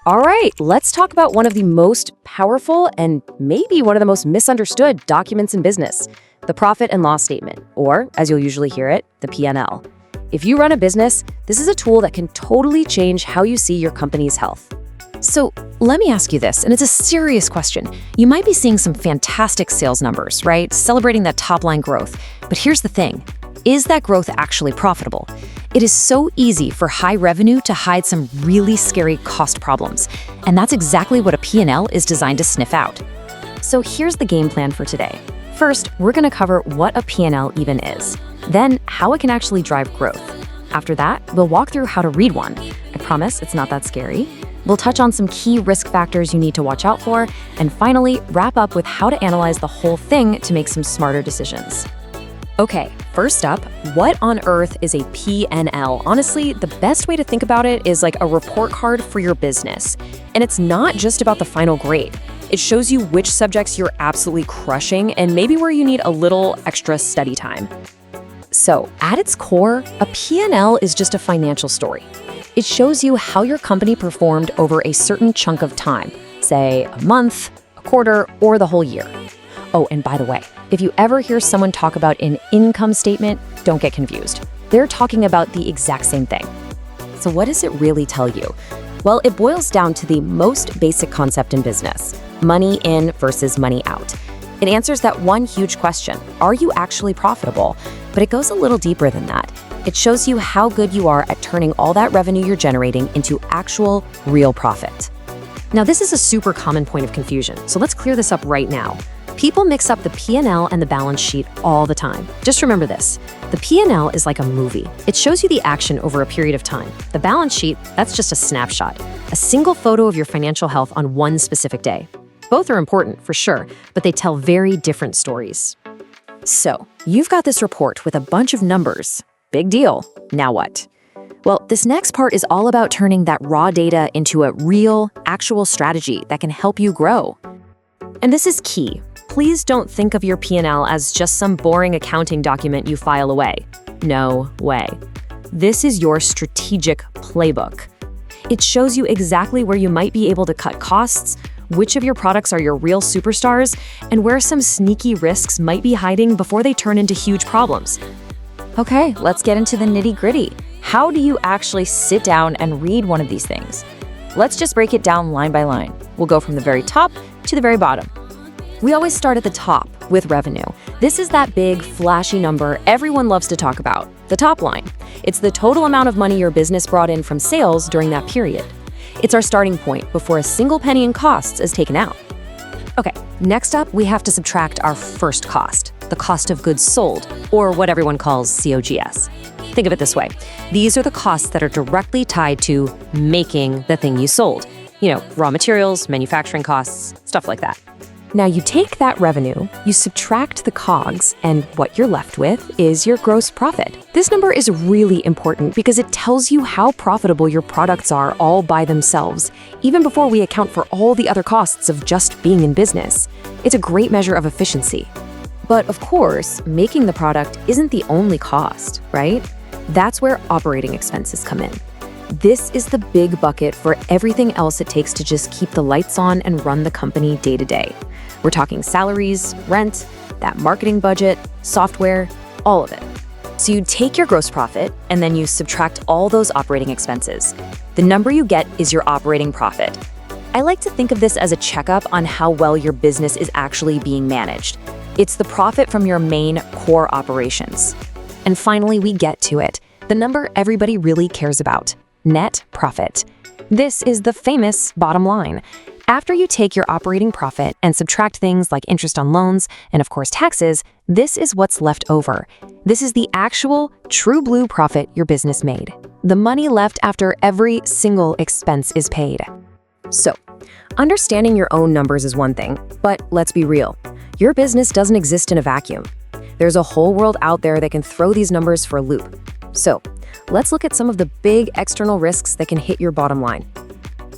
All right, let's talk about one of the most powerful and maybe one of the most misunderstood documents in business, the profit and loss statement, or as you'll usually hear it, the PNL. If you run a business, this is a tool that can totally change how you see your company's health. So let me ask you this, and it's a serious question. You might be seeing some fantastic sales numbers, right? Celebrating that top-line growth. But here's the thing. Is that growth actually profitable? It is so easy for high revenue to hide some really scary cost problems. And that's exactly what a P&L is designed to sniff out. So here's the game plan for today. First, we're going to cover what a P&L even is. Then, how it can actually drive growth. After that, we'll walk through how to read one. I promise it's not that scary. We'll touch on some key risk factors you need to watch out for. And finally, wrap up with how to analyze the whole thing to make some smarter decisions. Okay, first up, what on earth is a P&L? Honestly, the best way to think about it is like a report card for your business. And it's not just about the final grade. It shows you which subjects you're absolutely crushing and maybe where you need a little extra study time. So, at its core, a P&L is just a financial story. It shows you how your company performed over a certain chunk of time, say a month, a quarter, or the whole year. Oh, and by the way, if you ever hear someone talk about an income statement, don't get confused. They're talking about the exact same thing. So what does it really tell you? Well, it boils down to the most basic concept in business, money in versus money out. It answers that one huge question, are you actually profitable? But it goes a little deeper than that. It shows you how good you are at turning all that revenue you're generating into actual, real profit. Now, this is a super common point of confusion, so let's clear this up right now. People mix up the P&L and the balance sheet all the time. Just remember this. The P&L is like a movie. It shows you the action over a period of time. The balance sheet, that's just a snapshot, a single photo of your financial health on one specific day. Both are important, for sure, but they tell very different stories. So, you've got this report with a bunch of numbers. Big deal. Now what? Well, this next part is all about turning that raw data into a real, actual strategy that can help you grow. And this is key. Please don't think of your P&L as just some boring accounting document you file away. No way. This is your strategic playbook. It shows you exactly where you might be able to cut costs, which of your products are your real superstars, and where some sneaky risks might be hiding before they turn into huge problems. Okay, let's get into the nitty-gritty. How do you actually sit down and read one of these things? Let's just break it down line by line. We'll go from the very top to the very bottom. We always start at the top with revenue. This is that big, flashy number everyone loves to talk about, the top line. It's the total amount of money your business brought in from sales during that period. It's our starting point before a single penny in costs is taken out. Okay, next up, we have to subtract our first cost, the cost of goods sold, or what everyone calls COGS. Think of it this way. These are the costs that are directly tied to making the thing you sold. You know, raw materials, manufacturing costs, stuff like that. Now you take that revenue, you subtract the COGS, and what you're left with is your gross profit. This number is really important because it tells you how profitable your products are all by themselves, even before we account for all the other costs of just being in business. It's a great measure of efficiency. But of course, making the product isn't the only cost, right? That's where operating expenses come in. This is the big bucket for everything else it takes to just keep the lights on and run the company day to day. We're talking salaries, rent, that marketing budget, software, all of it. So you take your gross profit and then you subtract all those operating expenses. The number you get is your operating profit. I like to think of this as a checkup on how well your business is actually being managed. It's the profit from your main core operations. And finally, we get to it, the number everybody really cares about, net profit. This is the famous bottom line. After you take your operating profit and subtract things like interest on loans and, of course, taxes, this is what's left over. This is the actual, true blue profit your business made. The money left after every single expense is paid. So, understanding your own numbers is one thing, but let's be real. Your business doesn't exist in a vacuum. There's a whole world out there that can throw these numbers for a loop. So, let's look at some of the big external risks that can hit your bottom line.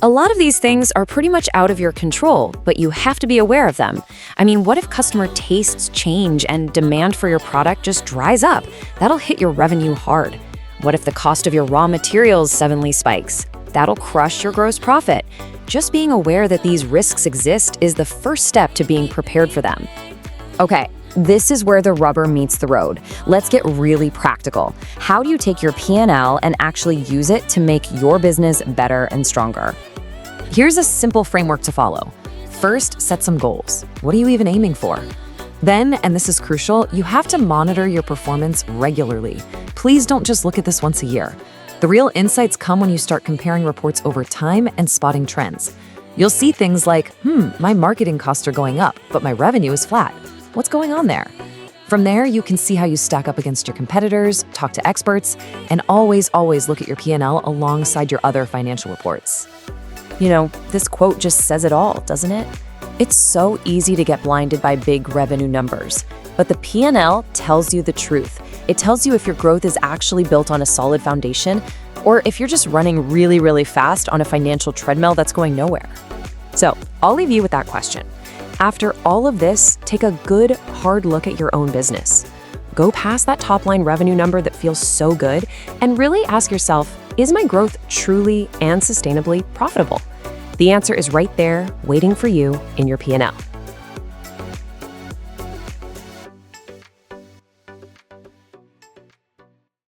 A lot of these things are pretty much out of your control, but you have to be aware of them. I mean, what if customer tastes change and demand for your product just dries up? That'll hit your revenue hard. What if the cost of your raw materials suddenly spikes? That'll crush your gross profit. Just being aware that these risks exist is the first step to being prepared for them. Okay, this is where the rubber meets the road. Let's get really practical. How do you take your P&L and actually use it to make your business better and stronger? Here's a simple framework to follow. First, set some goals. What are you even aiming for? Then, and this is crucial, you have to monitor your performance regularly. Please don't just look at this once a year. The real insights come when you start comparing reports over time and spotting trends. You'll see things like, my marketing costs are going up, but my revenue is flat. What's going on there? From there, you can see how you stack up against your competitors, talk to experts, and always look at your P&L alongside your other financial reports. You know, this quote just says it all, doesn't it? It's so easy to get blinded by big revenue numbers, but the P&L tells you the truth. It tells you if your growth is actually built on a solid foundation, or if you're just running really fast on a financial treadmill that's going nowhere. So, I'll leave you with that question. After all of this, take a good, hard look at your own business. Go past that top-line revenue number that feels so good and really ask yourself, is my growth truly and sustainably profitable? The answer is right there, waiting for you in your P&L.